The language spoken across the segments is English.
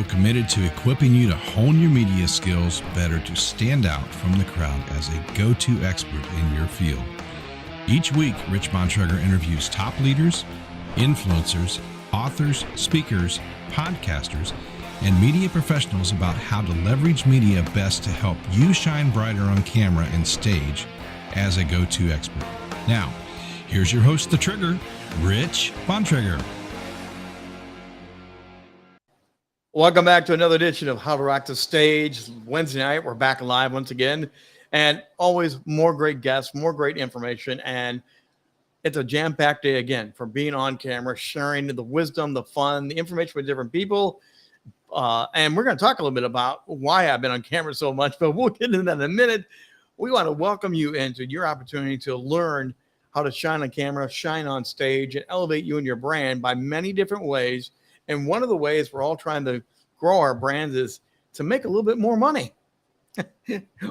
Committed to equipping you to hone your media skills better to stand out from the crowd as a go-to expert in your field. Each week, Rich Bontrager interviews top leaders, influencers, authors, speakers, podcasters, and media professionals about how to leverage media best to help you shine brighter on camera and stage as a go-to expert. Now, here's your host, The Trigger, Rich Bontrager. Welcome back to another edition of How to Rock the Stage. Wednesday night, we're back live once again. And always more great guests, more great information. And it's a jam-packed day again for being on camera, sharing the wisdom, the fun, the information with different people. And we're going to talk a little bit about why I've been on camera so much, but we'll get into that in a minute. We want to welcome you into your opportunity to learn how to shine on camera, shine on stage, and elevate you and your brand by many different ways. And one of the ways we're all trying to grow our brands is to make a little bit more money.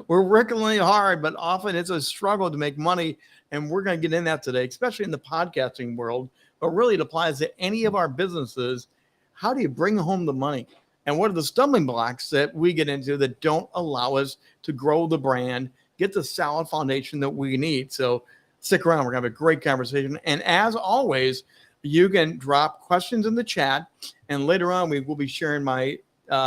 We're working really hard, but often it's a struggle to make money. And we're going to get in that today, especially in the podcasting world. But really, it applies to any of our businesses. How do you bring home the money? And what are the stumbling blocks that we get into that don't allow us to grow the brand, get the solid foundation that we need? So stick around. We're going to have a great conversation. And as always, you can drop questions in the chat, and later on we will be sharing my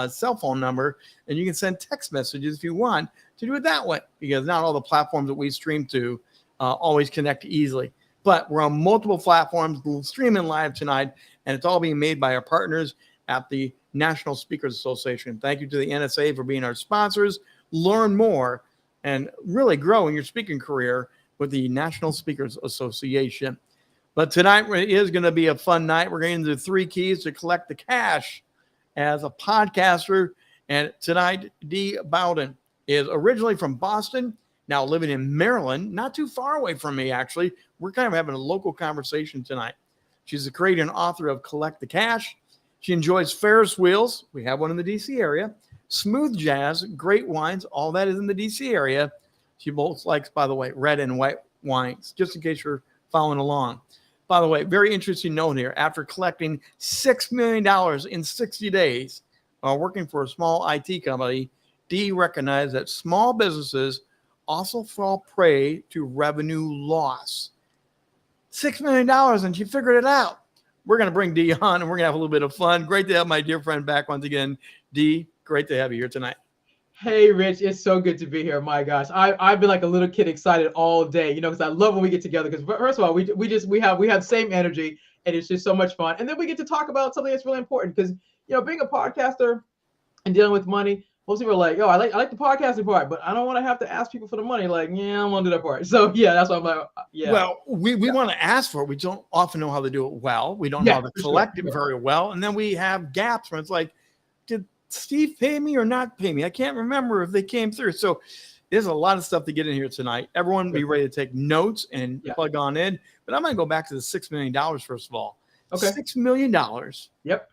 cell phone number, and you can send text messages if you want to do it that way, because not all the platforms that we stream to always connect easily. But we're on multiple platforms streaming live tonight, and it's all being made by our partners at the National Speakers Association. Thank you to the NSA for being our sponsors. Learn more and really grow in your speaking career with the National Speakers Association. But tonight is going to be a fun night. We're going to do 3 keys to collect the cash as a podcaster. And tonight, Dee Bowden is originally from Boston, now living in Maryland, not too far away from me, actually. We're kind of having a local conversation tonight. She's the creator and author of Collect the Cash. She enjoys Ferris wheels. We have one in the D.C. area. Smooth jazz, great wines. All that is in the D.C. area. She both likes, by the way, red and white wines, just in case you're following along. By the way, very interesting note here. After collecting $6 million in 60 days while working for a small IT company, Dee recognized that small businesses also fall prey to revenue loss. $6 million, and she figured it out. We're going to bring Dee on, and we're going to have a little bit of fun. Great to have my dear friend back once again. Dee, great to have you here tonight. Hey, Rich, it's so good to be here. My gosh, I've been like a little kid excited all day, because I love when we get together. Because first of all, we have the same energy, and it's just so much fun. And then we get to talk about something that's really important because being a podcaster and dealing with money, most people are like, I like the podcasting part, but I don't want to have to ask people for the money. Like, yeah, I want to do that part. So yeah, that's why I'm like, yeah. Well, we want to ask for it. We don't often know how to do it well. We don't know how to collect it very well, and then we have gaps where it's like, did Steve pay me or not pay me? I can't remember if they came through. So there's a lot of stuff to get in here tonight. Everyone be ready to take notes and plug on in. But I'm going to go back to the $6 million first of all. Okay. $6 million. Yep.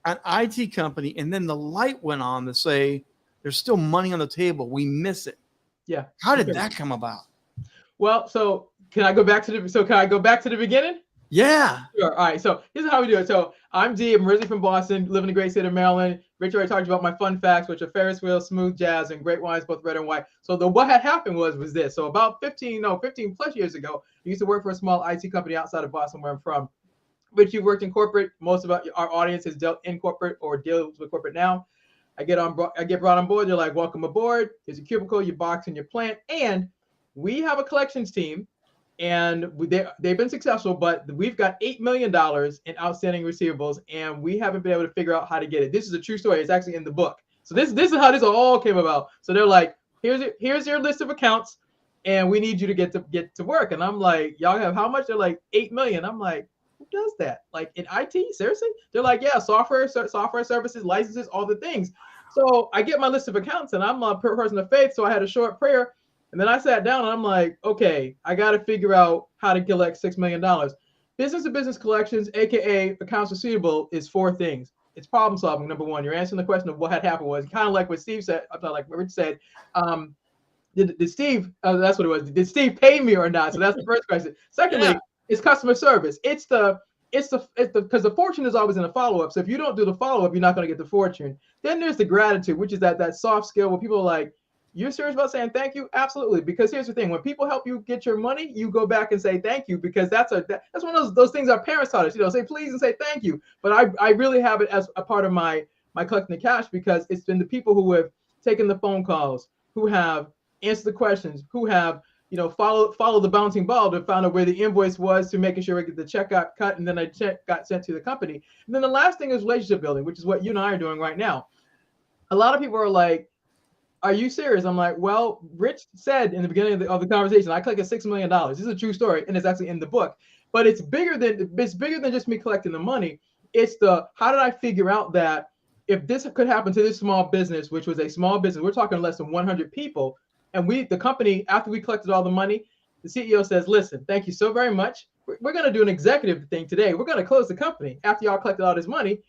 An IT company. And then the light went on to say, there's still money on the table. We miss it. Yeah. How did that come about? Well, so can I go back to the beginning? Yeah. Sure. All right. So here's how we do it. So I'm Dee. I'm originally from Boston, live in the great state of Maryland. Rich already talked about my fun facts, which are Ferris wheels, smooth jazz, and great wines, both red and white. So what had happened was this. So about 15 plus years ago, I used to work for a small IT company outside of Boston, where I'm from. Rich, you worked in corporate. Most of our audience has dealt in corporate or deals with corporate now. I get brought on board. They're like, welcome aboard. Here's a cubicle, your box, and your plant. And we have a collections team. And they've been successful, but we've got $8 million in outstanding receivables, and we haven't been able to figure out how to get it. This is a true story. It's actually in the book. So this is how this all came about. So they're like, here's your list of accounts, and we need you to get to work. And I'm like, y'all have how much? They're like, 8 million. I'm like, who does that? Like in IT? Seriously? They're like, yeah, software services, licenses, all the things. So I get my list of accounts, and I'm a person of faith. So I had a short prayer. And then I sat down and I'm like, okay, I got to figure out how to collect $6 million. Business to business collections, AKA accounts receivable, is 4 things. It's problem solving. Number 1, you're answering the question of what had happened was kind of like what Steve said, like what Rich said. Did Steve, that's what it was. Did Steve pay me or not? So that's the first question. Secondly, it's customer service. It's the it's because the fortune is always in the follow-up. So if you don't do the follow-up, you're not going to get the fortune. Then there's the gratitude, which is that soft skill where people are like, you're serious about saying thank you? Absolutely. Because here's the thing, when people help you get your money, you go back and say thank you, because that's one of those things our parents taught us, say please and say thank you. But I really have it as a part of my collecting the cash, because it's been the people who have taken the phone calls, who have answered the questions, who have follow the bouncing ball to find out where the invoice was, to making sure the check got cut, and then a check got sent to the company. And then the last thing is relationship building, which is what you and I are doing right now. A lot of people are like, are you serious? I'm like, well, Rich said in the beginning of the conversation, I collected $6 million. This is a true story, and it's actually in the book. But it's bigger than just me collecting the money. It's how did I figure out that if this could happen to this small business, which was a small business, we're talking less than 100 people, and the company, after we collected all the money, the CEO says, listen, thank you so very much. We're going to do an executive thing today. We're going to close the company after y'all collected all this money,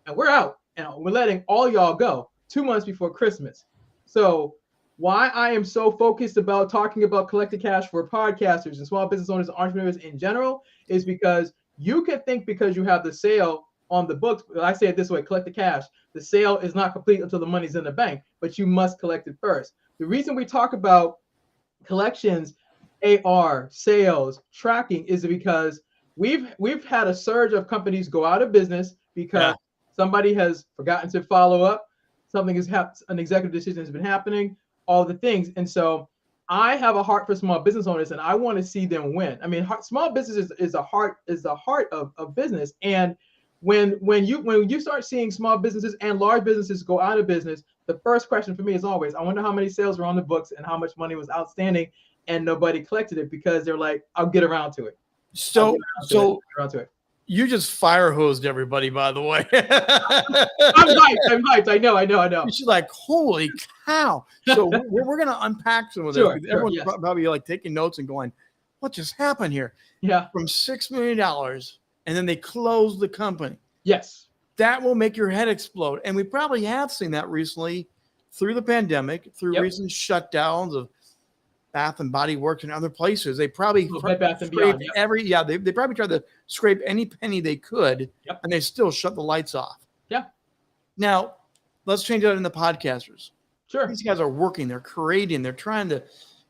and we're out. And we're letting all y'all go 2 months before Christmas. So why I am so focused about talking about collected cash for podcasters and small business owners and entrepreneurs in general is because you can think because you have the sale on the books, I say it this way, collect the cash. The sale is not complete until the money's in the bank, but you must collect it first. The reason we talk about collections, AR, sales, tracking is because we've had a surge of companies go out of business because somebody has forgotten to follow up. Something has happened, an executive decision has been happening, all the things. And so I have a heart for small business owners, and I want to see them win. I mean, small business is the heart of business. And when you start seeing small businesses and large businesses go out of business, the first question for me is always, I wonder how many sales were on the books and how much money was outstanding, and nobody collected it because they're like, I'll get around to it. You just fire hosed everybody, by the way. I'm hyped. I know. She's like, holy cow. So we're going to unpack some of this. Everyone's probably like taking notes and going, what just happened here? Yeah. From $6 million, and then they closed the company. Yes. That will make your head explode. And we probably have seen that recently through the pandemic, through recent shutdowns of Bath and Body Works and other places. They probably scraped they probably tried to scrape any penny they could, and they still shut the lights off. Yeah. Now, let's change that into podcasters. Sure. These guys are working, they're creating, they're trying to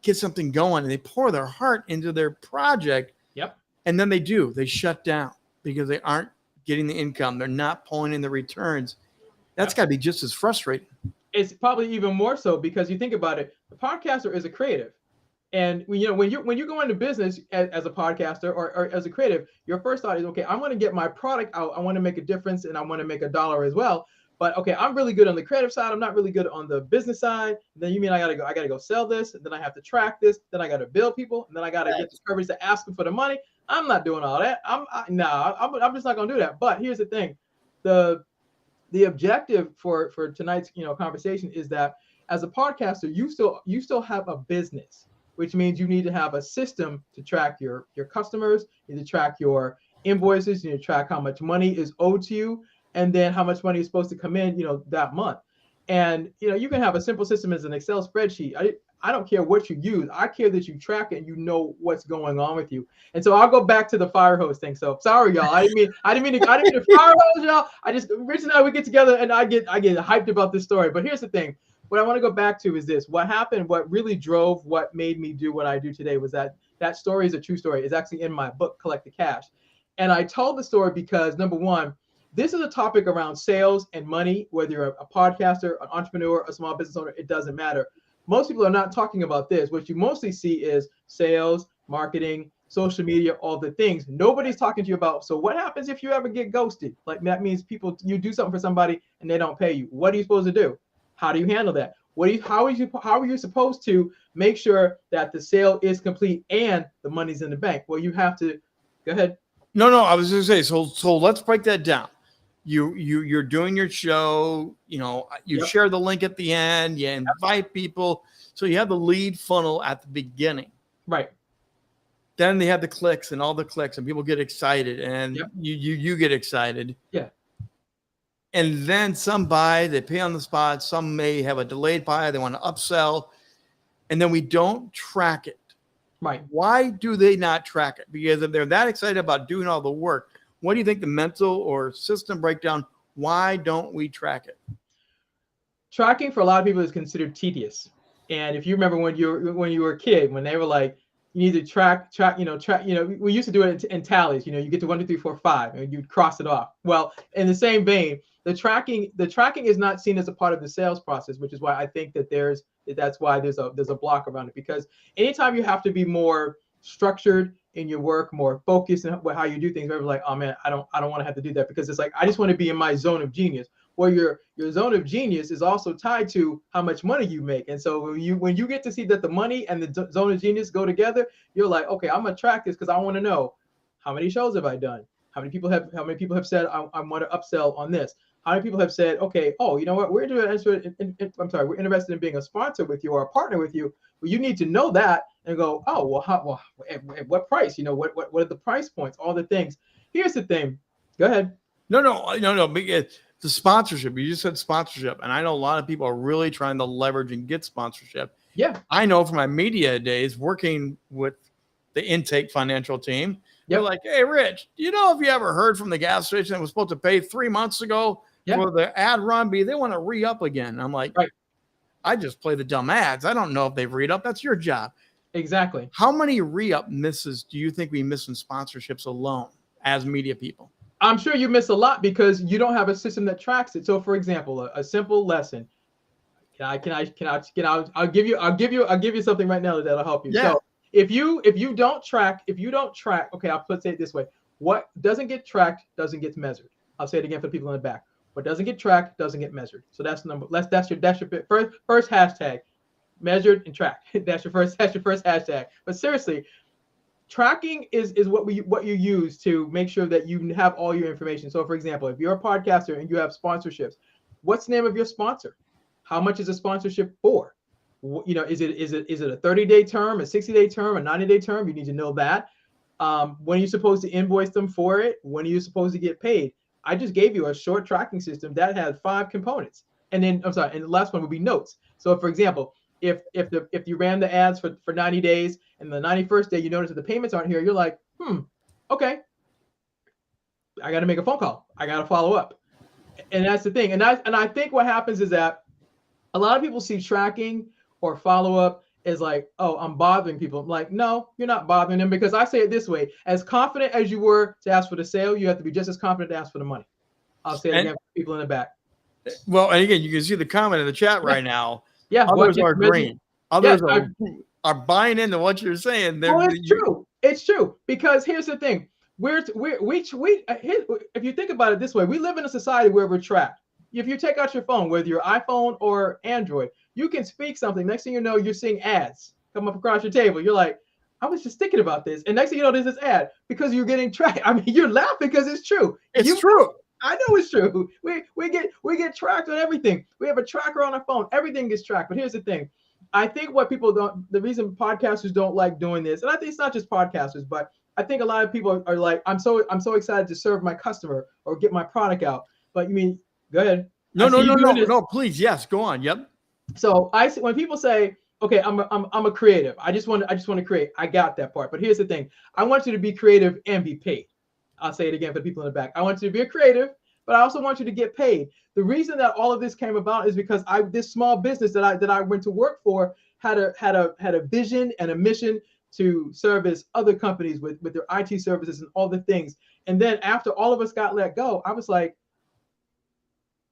get something going, and they pour their heart into their project. Yep. And then they shut down because they aren't getting the income. They're not pulling in the returns. That's got to be just as frustrating. It's probably even more so because you think about it, the podcaster is a creative. And when you go into business as a podcaster or as a creative, your first thought is, okay, I want to get my product out. I want to make a difference, and I want to make $1 as well. But okay, I'm really good on the creative side. I'm not really good on the business side. Then you mean I gotta go sell this, and then I have to track this, then I gotta bill people, and then I gotta get the coverage to ask them for the money. I'm not doing all that. I'm just not gonna do that. But here's the thing, the objective for tonight's conversation is that as a podcaster, you still have a business, which means you need to have a system to track your customers, you need to track your invoices, you need to track how much money is owed to you, and then how much money is supposed to come in, that month. And you can have a simple system as an Excel spreadsheet. I don't care what you use. I care that you track it and you know what's going on with you. And so I'll go back to the fire hose thing. So sorry, y'all. I didn't mean to fire hose y'all. Rich and I, we get together and I get hyped about this story. But here's the thing. What I want to go back to is this. What happened, what really drove what made me do what I do today was that story is a true story. It's actually in my book, Collect the Cash. And I told the story because, number one, this is a topic around sales and money, whether you're a podcaster, an entrepreneur, a small business owner, it doesn't matter. Most people are not talking about this. What you mostly see is sales, marketing, social media, all the things. Nobody's talking to you about, so what happens if you ever get ghosted? Like that means you do something for somebody and they don't pay you. What are you supposed to do? How do you handle that? How are you supposed to make sure that the sale is complete and the money's in the bank? Well, you have to go ahead. No, I was going to say, so let's break that down. You're doing your show, you share the link at the end, you invite people. So you have the lead funnel at the beginning. Right. Then they have the clicks and all the clicks and people get excited and you get excited. Yeah. And then some buy, they pay on the spot. Some may have a delayed buy. They want to upsell. And then we don't track it. Right. Why do they not track it? Because if they're that excited about doing all the work, What do you think the mental or system breakdown? Why don't we track it? Tracking for a lot of people is considered tedious. And if you remember when you were a kid, when they were like, you need to track, we used to do it in tallies. You get to 1, 2, 3, 4, 5, and you'd cross it off. Well, in the same vein, the tracking is not seen as a part of the sales process, which is why I think that that's why there's a block around it. Because anytime you have to be more structured in your work, more focused in how you do things, we're like, oh man, I don't want to have to do that, because it's like I just want to be in my zone of genius. Well, your zone of genius is also tied to how much money you make. And so when you get to see that the money and the zone of genius go together, you're like, okay, I'm gonna track this because I want to know how many shows have I done? How many people have said I want to upsell on this? How many people have said, okay, oh, you know what, we're interested in being a sponsor with you or a partner with you. Well, you need to know that and go, oh, well, at what price? What are the price points? All the things. Here's the thing. Go ahead. No. Because the sponsorship. You just said sponsorship, and I know a lot of people are really trying to leverage and get sponsorship. Yeah. I know from my media days working with the intake financial team. They're like, hey, Rich, if you ever heard from the gas station that was supposed to pay 3 months ago for the ad run, they want to re-up again. I'm like, right. I just play the dumb ads. I don't know if they've re-up. That's your job. Exactly. How many re-up misses do you think we miss in sponsorships alone as media people? I'm sure you miss a lot because you don't have a system that tracks it. So, for example, a simple lesson. I'll give you something right now that'll help you. Yeah. So if you don't track, okay, I'll say it this way. What doesn't get tracked doesn't get measured. I'll say it again for the people in the back. What doesn't get tracked doesn't get measured. So that's your first hashtag. Measured and tracked. That's your first hashtag. But seriously, tracking is what you use to make sure that you have all your information. So for example, if you're a podcaster and you have sponsorships, what's the name of your sponsor? How much is a sponsorship for? Is it a 30-day term, a 60-day term, a 90-day term? You need to know that. When are you supposed to invoice them for it? When are you supposed to get paid? I just gave you a short tracking system that has 5 components. And then and the last one would be notes. So for example, if you ran the ads for 90 days and the 91st day you notice that the payments aren't here, you're like, okay, I got to make a phone call. I got to follow up. And that's the thing. And I think what happens is that a lot of people see tracking or follow up as like, oh, I'm bothering people. I'm like, no, you're not bothering them, because I say it this way: as confident as you were to ask for the sale, you have to be just as confident to ask for the money. I'll say it again for people in the back. Well, and again, you can see the comment in the chat right now. Yeah, others are agreeing. Others are buying into what you're saying. True. It's true, because here's the thing: if you think about it this way, we live in a society where we're tracked. If you take out your phone, whether you're iPhone or Android, you can speak something. Next thing you know, you're seeing ads come up across your table. You're like, I was just thinking about this, and next thing you know, there's this ad because you're getting tracked. I mean, you're laughing because it's true. It's true. I know it's true. We get tracked on everything. We have a tracker on our phone. Everything gets tracked. But here's the thing: I think what people don't, the reason podcasters don't like doing this, and I think it's not just podcasters, but I think a lot of people are like, I'm so excited to serve my customer or get my product out. But you mean, go ahead. No, please, yes, go on. Yep. So when people say, okay, I'm a creative, I just want to create. I got that part. But here's the thing: I want you to be creative and be paid. I'll say it again for the people in the back. I want you to be a creative, but I also want you to get paid. The reason that all of this came about is because this small business that I went to work for had a vision and a mission to service other companies with their IT services and all the things. And then after all of us got let go, I was like,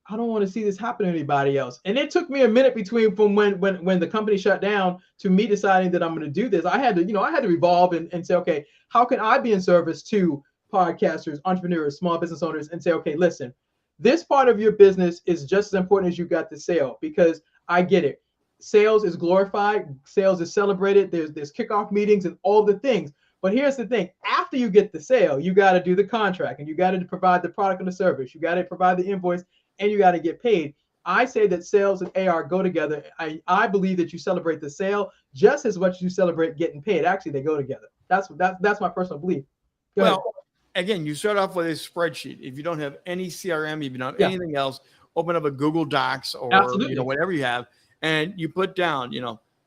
I don't want to see this happen to anybody else. And it took me a minute from when the company shut down to me deciding that I'm going to do this. I had to revolve and say, okay, how can I be in service to podcasters, entrepreneurs, small business owners, and say, okay, listen, this part of your business is just as important as you got the sale, because I get it. Sales is glorified. Sales is celebrated. There's kickoff meetings and all the things. But here's the thing: after you get the sale, you got to do the contract, and you got to provide the product and the service. You got to provide the invoice, and you got to get paid. I say that sales and AR go together. I believe that you celebrate the sale just as much as you celebrate getting paid. Actually, they go together. That's my personal belief. Go ahead. Again, you start off with a spreadsheet. If you don't have any CRM, if you don't have anything else, open up a Google Docs or whatever you have, and you put down,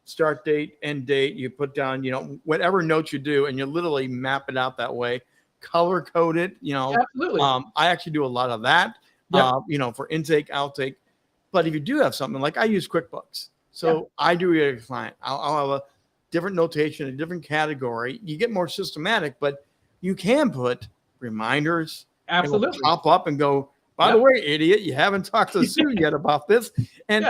start date, end date. You put down, whatever notes you do, and you literally map it out that way. color code it. Absolutely. I actually do a lot of that. Yep. For intake, outtake. But if you do have something like I use QuickBooks, so I do it as a client. I'll have a different notation, a different category. You get more systematic, but you can put reminders. Absolutely. It will pop up and go, by the way, idiot, you haven't talked to Sue yet about this. And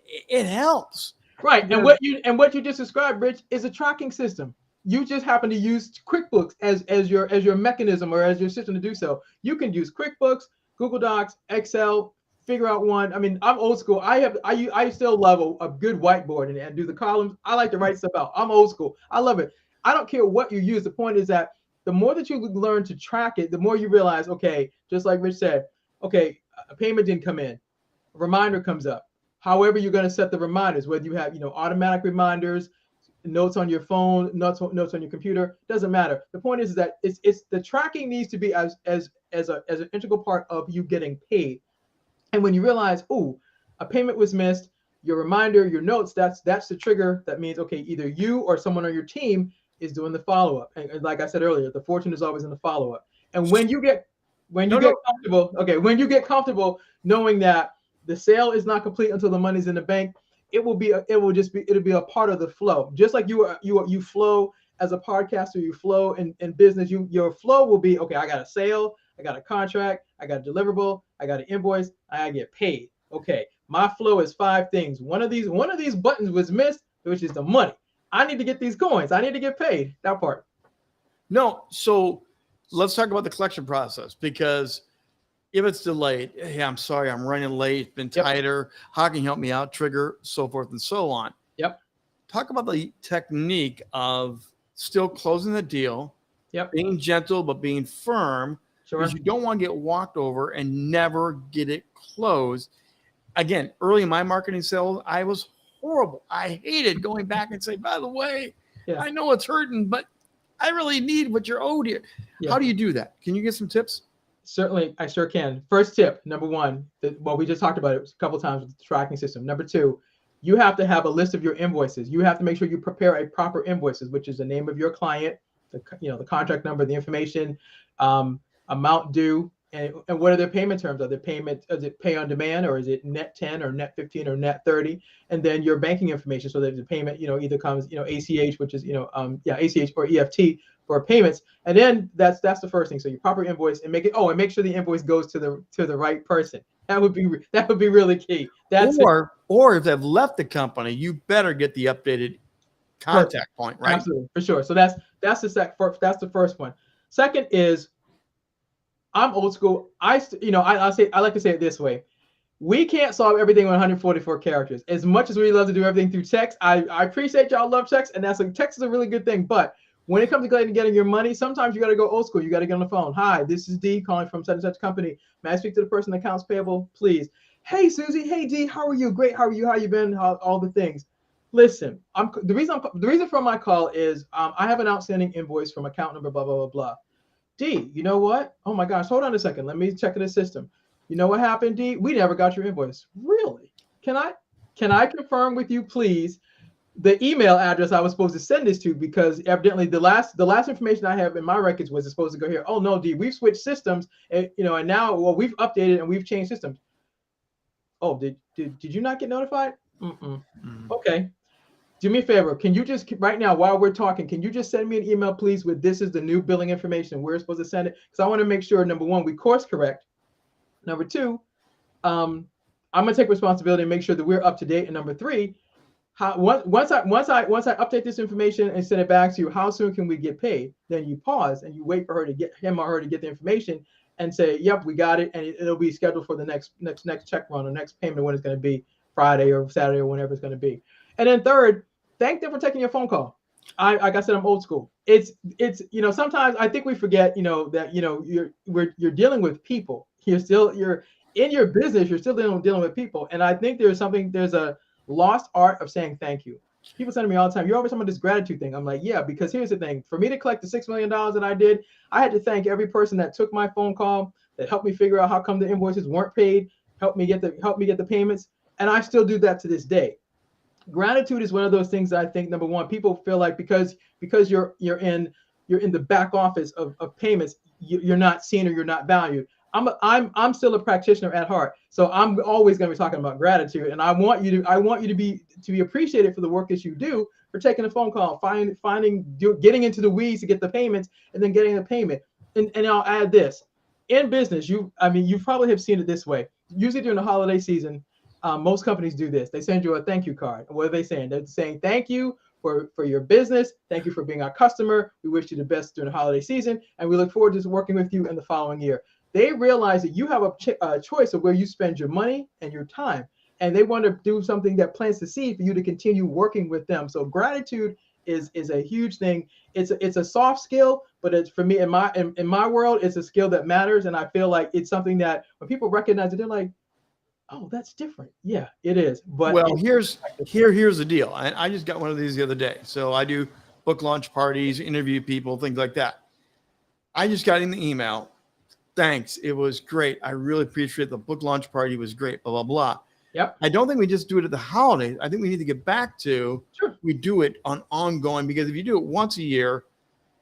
it helps. Right. And what you just described, Rich, is a tracking system. You just happen to use QuickBooks as your mechanism or as your system to do so. You can use QuickBooks, Google Docs, Excel, figure out one. I mean, I'm old school. I still love a good whiteboard and do the columns. I like to write stuff out. I'm old school. I love it. I don't care what you use. The point is that the more that you learn to track it, the more you realize, okay, just like Rich said, okay, a payment didn't come in, a reminder comes up. However, you're going to set the reminders, whether you have, automatic reminders, notes on your phone, notes on your computer, doesn't matter. The point is that it's the tracking needs to be as an integral part of you getting paid. And when you realize, a payment was missed, your reminder, your notes, that's the trigger. That means, okay, either you or someone on your team is doing the follow-up. And like I said earlier, the fortune is always in the follow-up. And when you get comfortable knowing that the sale is not complete until the money's in the bank, it'll be a part of the flow. Just like you flow as a podcaster, you flow in business, your flow will be, okay, I got a sale, I got a contract, I got a deliverable, I got an invoice, I get paid. Okay, my flow is 5 things. One of these buttons was missed, which is the money. I need to get these coins. I need to get paid. That part. No, so let's talk about the collection process, because if it's delayed, hey, I'm sorry, I'm running late, it's been tighter. How can you help me out? Trigger, so forth and so on. Yep. Talk about the technique of still closing the deal, being gentle, but being firm, because you don't want to get walked over and never get it closed. Again, early in my marketing sales, I was horrible. I hated going back and say, by the way, I know it's hurting, but I really need what you're owed here. How do you do that? Can you get some tips? Certainly, I sure can. First tip, number one, we just talked about it a couple of times with the tracking system. Number 2, you have to have a list of your invoices. You have to make sure you prepare a proper invoices, which is the name of your client, the contract number, the information, amount due, and what are their payment terms? Is it pay on demand, or is it net 10 or net 15 or net 30? And then your banking information, so that the payment, either comes, ACH, which is, ACH or EFT for payments. And then that's the first thing. So your proper invoice, and make sure the invoice goes to the right person. That would be really key. Or if they've left the company, you better get the updated contact point, right? Absolutely, for sure. So that's the first one. Second is, I'm old school. I like to say it this way. We can't solve everything with 144 characters. As much as we love to do everything through text, I appreciate y'all love text, and text is a really good thing. But when it comes to getting your money, sometimes you got to go old school. You got to get on the phone. Hi, this is Dee calling from such and such company. May I speak to the person in accounts payable, please? Hey, Susie. Hey, Dee. How are you? Great. How are you? How you been? All the things. Listen, the reason for my call is I have an outstanding invoice from account number blah blah blah blah. Dee, you know what? Oh my gosh, hold on a second. Let me check in the system. You know what happened, Dee? We never got your invoice. Really? Can I confirm with you, please, the email address I was supposed to send this to? Because evidently the last information I have in my records was it's supposed to go here. Oh no, Dee, we've switched systems, and now we've updated and we've changed systems. Oh, did you not get notified? Okay. Do me a favor. Can you just right now, while we're talking, can you just send me an email, please, with this is the new billing information. We're supposed to send it, because I want to make sure, number 1, we course correct. Number 2, I'm gonna take responsibility and make sure that we're up to date. And number 3, once I update this information and send it back to you, how soon can we get paid? Then you pause and you wait for him or her to get the information and say, yep, we got it, and it'll be scheduled for the next check run or next payment, when it's going to be Friday or Saturday or whenever it's going to be. And then third, thank them for taking your phone call. Like I said, I'm old school. It's sometimes I think we forget that you're dealing with people. You're in your business. You're still dealing with people. And I think there's a lost art of saying thank you. People say to me all the time, you're always talking about this gratitude thing. I'm like, yeah, because here's the thing. For me to collect the $6 million that I did, I had to thank every person that took my phone call, that helped me figure out how come the invoices weren't paid, helped me get the payments, and I still do that to this day. Gratitude is one of those things that I think, number one, people feel like because you're in you're in the back office of payments, you're not seen or you're not valued. I'm still a practitioner at heart, so I'm always going to be talking about gratitude, and I want you to be appreciated for the work that you do, for taking a phone call, getting into the weeds to get the payments, and then getting the payment. And I'll add this: in business, you probably have seen it this way. Usually during the holiday season, most companies do this. They send you a thank you card. And what are they saying? They're saying thank you for your business. Thank you for being our customer. We wish you the best during the holiday season, and we look forward to working with you in the following year. They realize that you have a choice of where you spend your money and your time, and they want to do something that plants the seed for you to continue working with them. So gratitude is a huge thing. It's a soft skill, but it's, for me, in my world, it's a skill that matters, and I feel like it's something that when people recognize it, they're like, oh, that's different. Yeah, it is. But well, here's the deal. I just got one of these the other day. So I do book launch parties, interview people, things like that. I just got in the email. Thanks. It was great. I really appreciate the book launch party. Was great. Blah, blah, blah. Yep. I don't think we just do it at the holidays. I think we need to get back to, sure, we do it on ongoing, because if you do it once a year,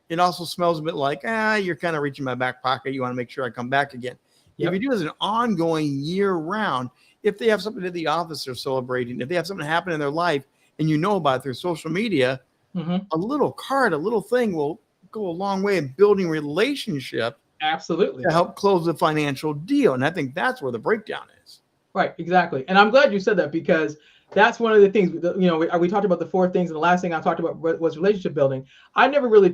it also smells a bit like, you're kind of reaching my back pocket. You want to make sure I come back again. Yep. If you do it as an ongoing year round, if they have something at the office they're celebrating, if they have something happen in their life and you know about it through social media, a little card, a little thing will go a long way in building relationship. Absolutely. To help close the financial deal. And I think that's where the breakdown is. Right, exactly. And I'm glad you said that, because that's one of the things, we talked about the 4 things, and the last thing I talked about was relationship building. I never really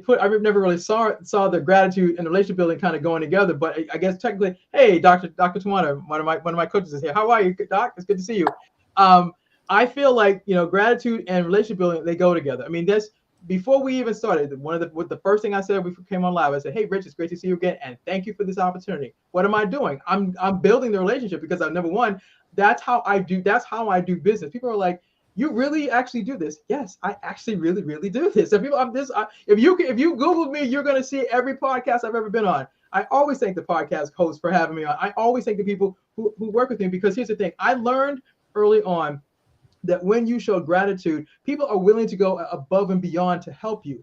saw the gratitude and the relationship building kind of going together. But I guess technically, hey, Dr. Tawana, one of my coaches is here. How are you, Doc? It's good to see you. I feel like, gratitude and relationship building, they go together. I mean, before we even started, the first thing I said when we came on live, I said, hey, Rich, it's great to see you again, and thank you for this opportunity. What am I doing? I'm building the relationship, because number one, that's how I do business. People are like, you really actually do this? Yes, I actually really, really do this. So if you Google me, you're going to see every podcast I've ever been on. I always thank the podcast host for having me on. I always thank the people who work with me, because here's the thing. I learned early on that when you show gratitude, people are willing to go above and beyond to help you.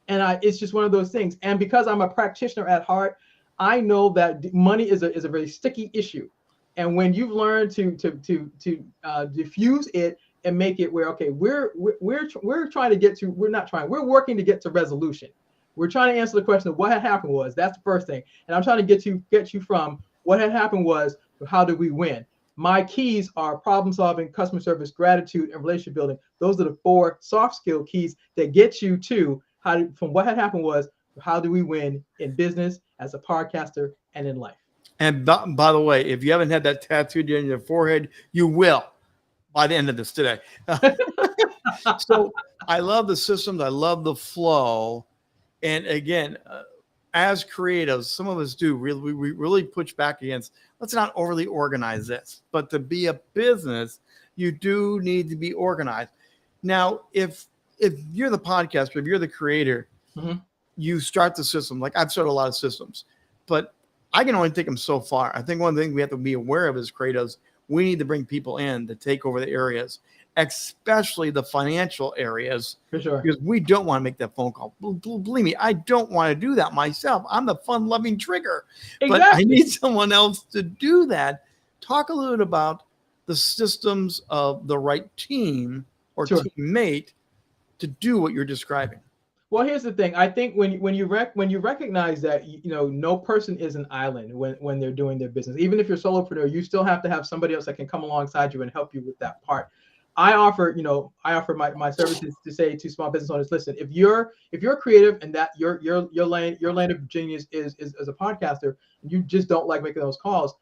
And it's just one of those things. And because I'm a practitioner at heart, I know that money is a very sticky issue. And when you've learned to diffuse it and make it where, okay, we're trying to get to, we're working to get to resolution. We're trying to answer the question of what had happened was. That's the first thing. And I'm trying to get you from what had happened was to how did we win. My keys are problem solving, customer service, gratitude, and relationship building. Those are the 4 soft skill keys that get you to from what had happened was, how do we win in business, as a podcaster, and in life. And by the way, if you haven't had that tattooed in your forehead, you will by the end of this today. So I love the systems. I love the flow. And again, as creatives, some of us do we really push back against, let's not overly organize this. But to be a business, you do need to be organized. Now, if you're the podcaster, if you're the creator, you start the system. Like I've started a lot of systems, but I can only take them so far. I think one thing we have to be aware of as creatives, we need to bring people in to take over the areas, especially the financial areas. For sure. Because we don't want to make that phone call. Believe me, I don't want to do that myself. I'm the fun-loving trigger. Exactly. But I need someone else to do that. Talk a little bit about the systems of the right team or teammate to do what you're describing. Well, here's the thing. I think when you recognize that no person is an island when they're doing their business. Even if you're a solopreneur, you still have to have somebody else that can come alongside you and help you with that part. I offer my services to say to small business owners, listen, if you're creative and that your lane of genius is as a podcaster, and you just don't like making those calls,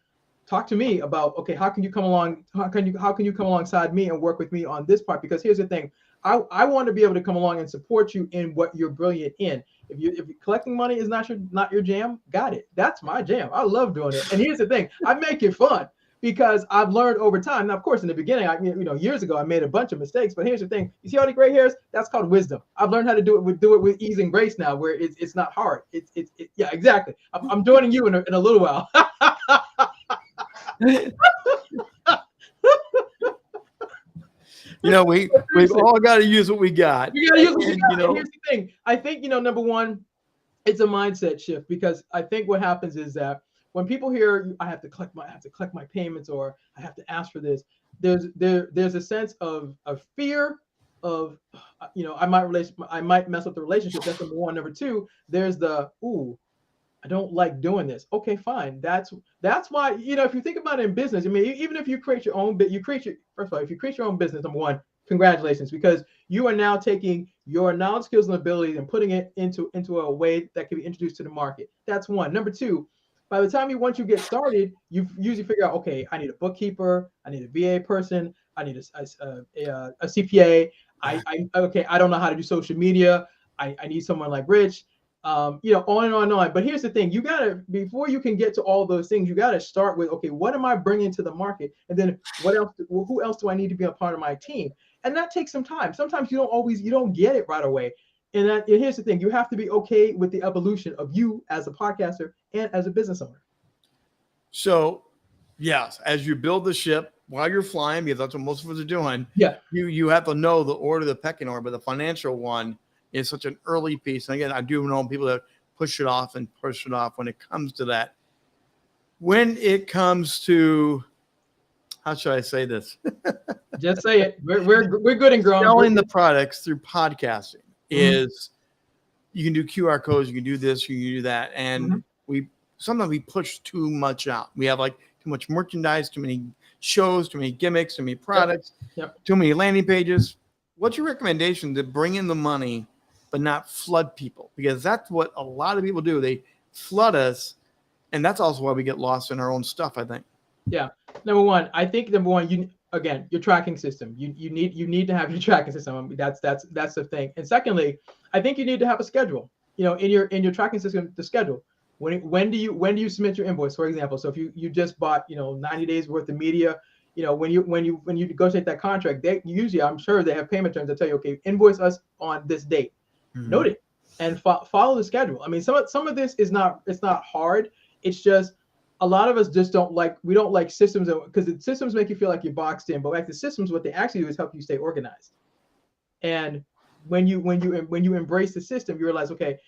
talk to me about, okay, how can you come alongside me and work with me on this part? Because here's the thing. I want to be able to come along and support you in what you're brilliant in. If collecting money is not your jam, got it. That's my jam. I love doing it. And here's the thing, I make it fun because I've learned over time. Now, of course, in the beginning, years ago, I made a bunch of mistakes. But here's the thing, you see all the gray hairs? That's called wisdom. I've learned how to do it with ease and grace now, where it's not hard. Yeah, exactly. I'm joining you in a little while. We've all got to use what we got. We got to use what we got. Here's the thing. I think, number one, It's a mindset shift, because I think what happens is that when people hear I have to collect my payments, or I have to ask for this, there's a sense of fear of, I might mess up the relationship. That's number one. Number two, there's the, ooh, I don't like doing this. Okay, fine. That's why, if you think about it in business, I mean, even if you create your own first of all, if you create your own business, number one, congratulations, because you are now taking your knowledge, skills, and abilities and putting it into a way that can be introduced to the market. That's one. Number two, by the time once you get started, you usually figure out, okay, I need a bookkeeper, I need a VA person, I need a CPA. I don't know how to do social media. I need someone like Rich. On and on and on. But here's the thing: before you can get to all those things, you gotta start with, okay, what am I bringing to the market, and then who else do I need to be a part of my team? And that takes some time. Sometimes you don't get it right away. And here's the thing: you have to be okay with the evolution of you as a podcaster and as a business owner. So, yes, as you build the ship while you're flying, because that's what most of us are doing. Yeah. You have to know the order, the pecking order, but the financial one is such an early piece. And again, I do know people that push it off when it comes to that. When it comes to, how should I say this? Just say it. We're good and grown. Selling the products through podcasting is, you can do QR codes, you can do this, you can do that. And sometimes we push too much out. We have like too much merchandise, too many shows, too many gimmicks, too many products, too many landing pages. What's your recommendation to bring in the money but not flood people? Because that's what a lot of people do. They flood us, and that's also why we get lost in our own stuff, I think. Yeah. Number one, your tracking system. You need to have your tracking system. I mean, that's the thing. And secondly, I think you need to have a schedule. In your tracking system, the schedule. When do you submit your invoice, for example? So if you just bought 90 days worth of media, when you negotiate that contract, they usually, I'm sure, they have payment terms that tell you, okay, invoice us on this date. Note it and follow the schedule. I mean, some of this it's not hard. It's just a lot of us just we don't like systems, because the systems make you feel like you're boxed in. But like the systems, what they actually do is help you stay organized. And when you embrace the system, you realize, okay,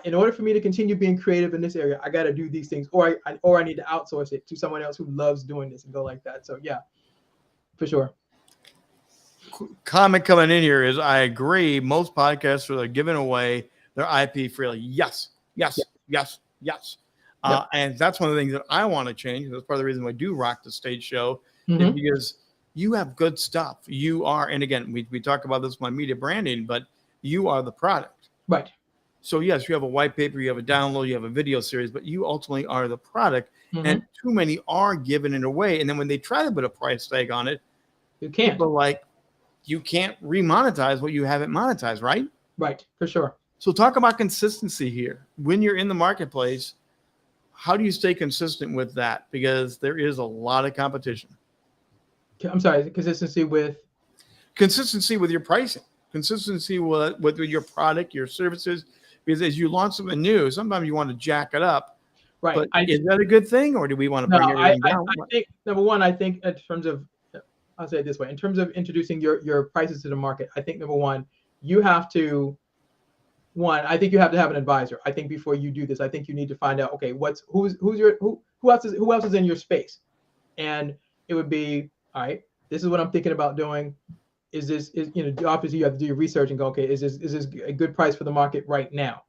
in order for me to continue being creative in this area, I got to do these things, or I need to outsource it to someone else who loves doing this, and go like that. So yeah, for sure. Comment coming in here is, I agree. Most podcasters are giving away their IP freely. Yes. And that's one of the things that I want to change. That's part of the reason I do Rock the Stage show, is because you have good stuff. You are, and again, we talk about this with my media branding, but you are the product. Right. So yes, you have a white paper, you have a download, you have a video series, but you ultimately are the product. And too many are giving it away. And then when they try to put a price tag on it, you can't. People like, you can't remonetize what you haven't monetized, right? Right, for sure. So talk about consistency here. When you're in the marketplace, how do you stay consistent with that? Because there is a lot of competition. I'm sorry, consistency with your pricing, consistency with your product, your services. Because as you launch something new, sometimes you want to jack it up. Right. But is that a good thing, or do we want to bring everything down? I think, number one, in terms of, I'll say it this way, in terms of introducing your prices to the market, I think number one, I think you have to have an advisor. I think before you do this, I think you need to find out, okay, who else is in your space? And it would be, all right, this is what I'm thinking about doing. Obviously you have to do your research and go, okay, is this a good price for the market right now?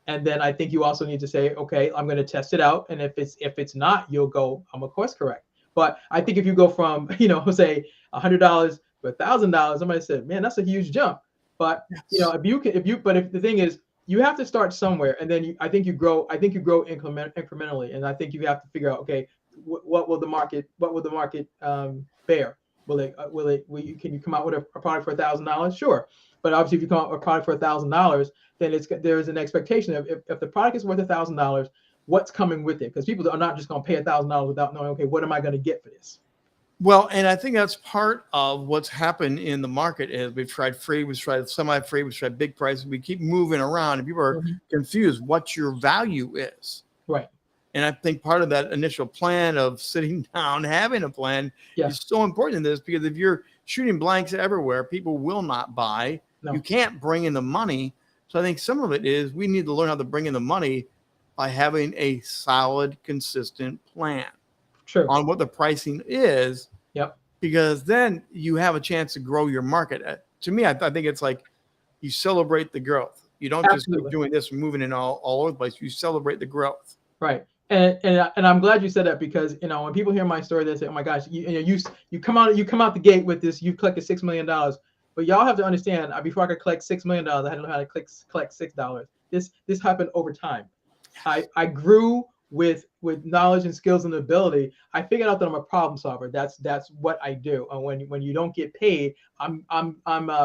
And then I think you also need to say, okay, I'm going to test it out. And if it's not, you'll go, I'm of course correct. But I think if you go from, say $100 to $1,000, somebody said, man, that's a huge jump. But if the thing is, you have to start somewhere, and then I think you grow incrementally. And I think you have to figure out, okay, what will the market bear? Can you come out with a product for $1,000? Sure. But obviously if you come out with a product for $1,000, then there's an expectation of, if the product is worth $1,000, what's coming with it? Because people are not just going to pay $1,000 without knowing, okay, what am I going to get for this? Well, and I think that's part of what's happened in the market is we've tried free, we've tried semi-free, we've tried big prices. We keep moving around, and people are confused what your value is. Right. And I think part of that initial plan of sitting down, having a plan is so important in this, because if you're shooting blanks everywhere, people will not buy. No. You can't bring in the money So I think some of it is we need to learn how to bring in the money by having a solid, consistent plan True. on what the pricing is. Yep. Because then you have a chance to grow your market. To me, I think it's like you celebrate the growth. You don't just keep doing this, moving in all over the place. You celebrate the growth. Right. And I'm glad you said that, because when people hear my story, they say, "Oh my gosh, you come out the gate with this. You've collected $6 million." But y'all have to understand, before I could collect $6 million, I had to know how to collect $6. This happened over time. I grew with knowledge and skills and ability. I figured out that I'm a problem solver. That's what I do. And when you don't get paid, I'm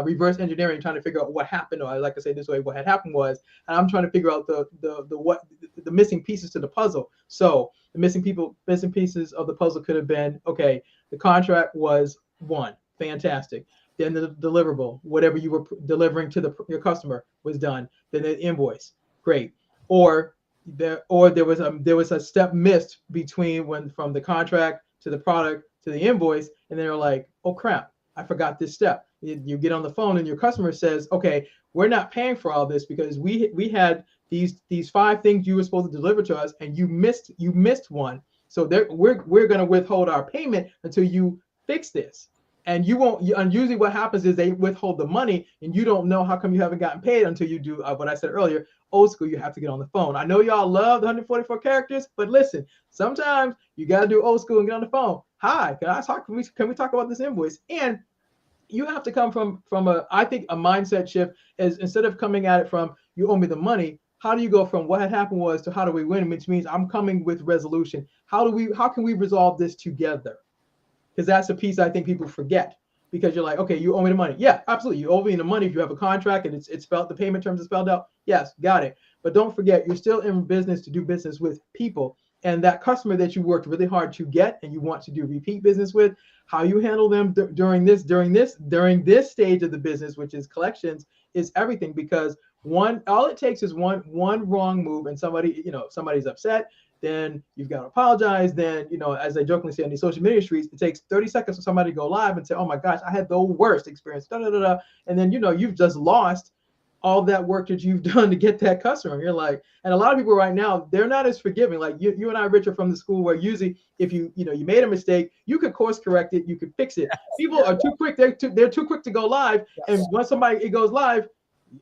reverse engineering, trying to figure out what happened, or like I say this way, what had happened was, and I'm trying to figure out the missing pieces to the puzzle. So the missing pieces of the puzzle could have been, okay, the contract was one, fantastic. Then the deliverable, whatever you were delivering to your customer, was done. Then the invoice, great. Or there was a step missed between from the contract to the product to the invoice, and they're like, oh crap, I forgot this step. You get on the phone and your customer says, okay, we're not paying for all this because we had these 5 things you were supposed to deliver to us, and you missed one. So we're going to withhold our payment until you fix this. And you won't. And usually, what happens is they withhold the money, and you don't know how come you haven't gotten paid until you do what I said earlier. Old school, you have to get on the phone. I know y'all love the 144 characters, but listen, sometimes you got to do old school and get on the phone. Hi, can we talk about this invoice? And you have to come from I think a mindset shift is, instead of coming at it from you owe me the money, how do you go from what had happened was to how do we win, which means I'm coming with resolution. How can we resolve this together? Because that's a piece I think people forget, because you're like, okay, you owe me the money. Yeah, absolutely. You owe me the money if you have a contract and it's spelled, the payment terms are spelled out. Yes, got it. But don't forget, you're still in business to do business with people. And that customer that you worked really hard to get and you want to do repeat business with, how you handle them during this stage of the business, which is collections, is everything. Because all it takes is one wrong move, and somebody's upset. Then you've got to apologize. Then, as I jokingly say on these social media streets, it takes 30 seconds for somebody to go live and say, oh my gosh, I had the worst experience. And then, you've just lost all that work that you've done to get that customer. You're like, and a lot of people right now, they're not as forgiving. Like you and I, Rich, are from the school where usually if you made a mistake, you could course correct it, you could fix it. People are too quick. They're too quick to go live. Yes. And once it goes live,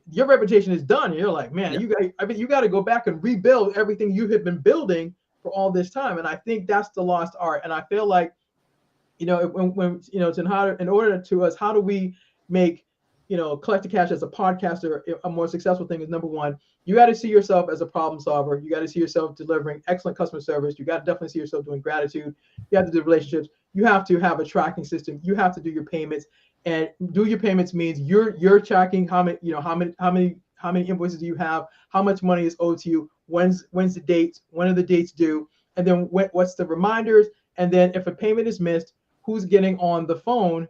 your reputation is done. You're like, man, you got to go back and rebuild everything you have been building for all this time. And I think that's the lost art. And I feel like, in order to us, how do we make, Collective Cash as a podcaster a more successful thing? Is number one, you got to see yourself as a problem solver. You got to see yourself delivering excellent customer service. You got to definitely see yourself doing gratitude. You have to do relationships. You have to have a tracking system. You have to do your payments. And do your payments means you're tracking how many invoices do you have, how much money is owed to you, when's the dates, when are the dates due, and then what's the reminders, and then if a payment is missed, who's getting on the phone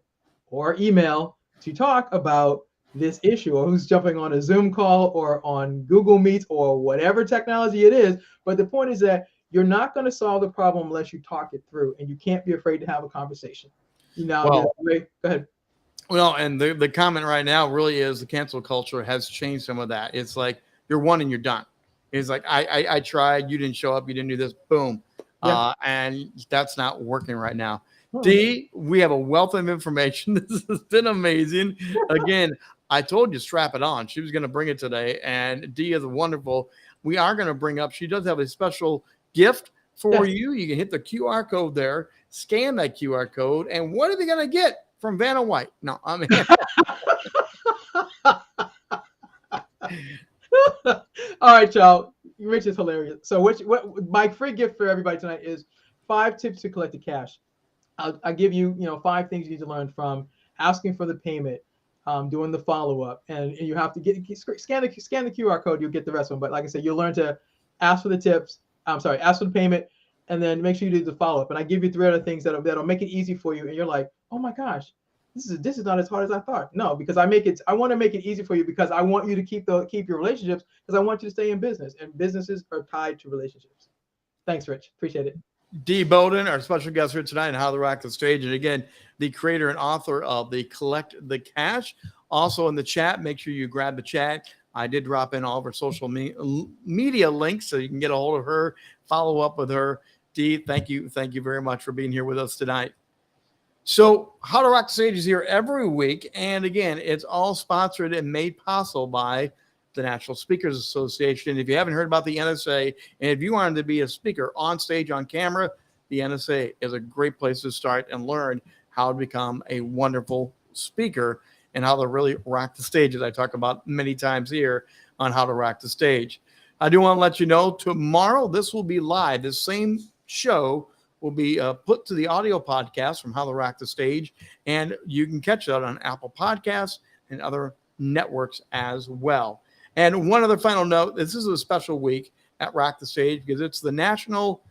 or email to talk about this issue, or who's jumping on a Zoom call or on Google Meets or whatever technology it is. But the point is that you're not going to solve the problem unless you talk it through, and you can't be afraid to have a conversation. Go ahead. Well, and the comment right now really is the cancel culture has changed some of that. It's like you're one and you're done. It's like I tried, you didn't show up, you didn't do this, boom. Yeah. And that's not working right now. Dee, we have a wealth of information. This has been amazing. Again, I told you, strap it on. She was going to bring it today, and Dee is wonderful. We are going to bring up, she does have a special gift for you. You can hit the QR code there, scan that QR code, and what are they going to get from Vanna White? No, I mean. All right, y'all. Rich is hilarious. So what my free gift for everybody tonight is 5 tips to collect the cash. I'll give you, 5 things you need to learn from asking for the payment, doing the follow-up, and you have to scan the QR code. You'll get the rest of them. But like I said, you'll learn to ask for the payment, and then make sure you do the follow-up. And I give you 3 other things that'll make it easy for you. And you're like, oh my gosh, this is not as hard as I thought. No, because I want to make it easy for you, because I want you to keep your relationships, because I want you to stay in business, and businesses are tied to relationships. Thanks, Rich. Appreciate it. Dee Bowden, our special guest here tonight on How to Rock the Stage. And again, the creator and author of the Collect the Cash. Also in the chat, make sure you grab the chat, I did drop in all of her social media links so you can get a hold of her, follow up with her. Dee, thank you very much for being here with us tonight. So How to Rock the Stage is here every week. And again, it's all sponsored and made possible by the National Speakers Association. If you haven't heard about the NSA, and if you wanted to be a speaker on stage, on camera, the NSA is a great place to start and learn how to become a wonderful speaker and how to really rock the stage, as I talk about many times here on How to Rock the Stage. I do want to let you know tomorrow this will be live. This same show will be put to the audio podcast from How to Rock the Stage, and you can catch that on Apple Podcasts and other networks as well. And one other final note, this is a special week at Rock the Stage because it's the National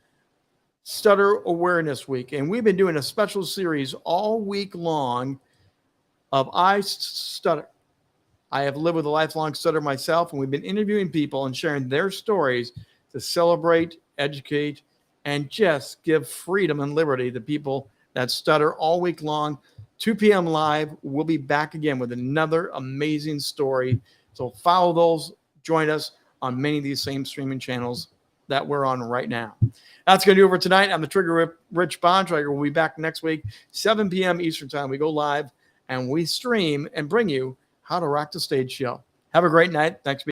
Stutter Awareness Week, and we've been doing a special series all week long of I Stutter. I have lived with a lifelong stutter myself, and we've been interviewing people and sharing their stories to celebrate, educate, and just give freedom and liberty to people that stutter all week long. 2 p.m. live. We'll be back again with another amazing story. So follow those. Join us on many of these same streaming channels that we're on right now. That's going to do it for tonight. I'm the Trigger Rich Bontrager. We'll be back next week, 7 p.m. Eastern Time. We go live and we stream and bring you How to Rock the Stage show. Have a great night. Thanks.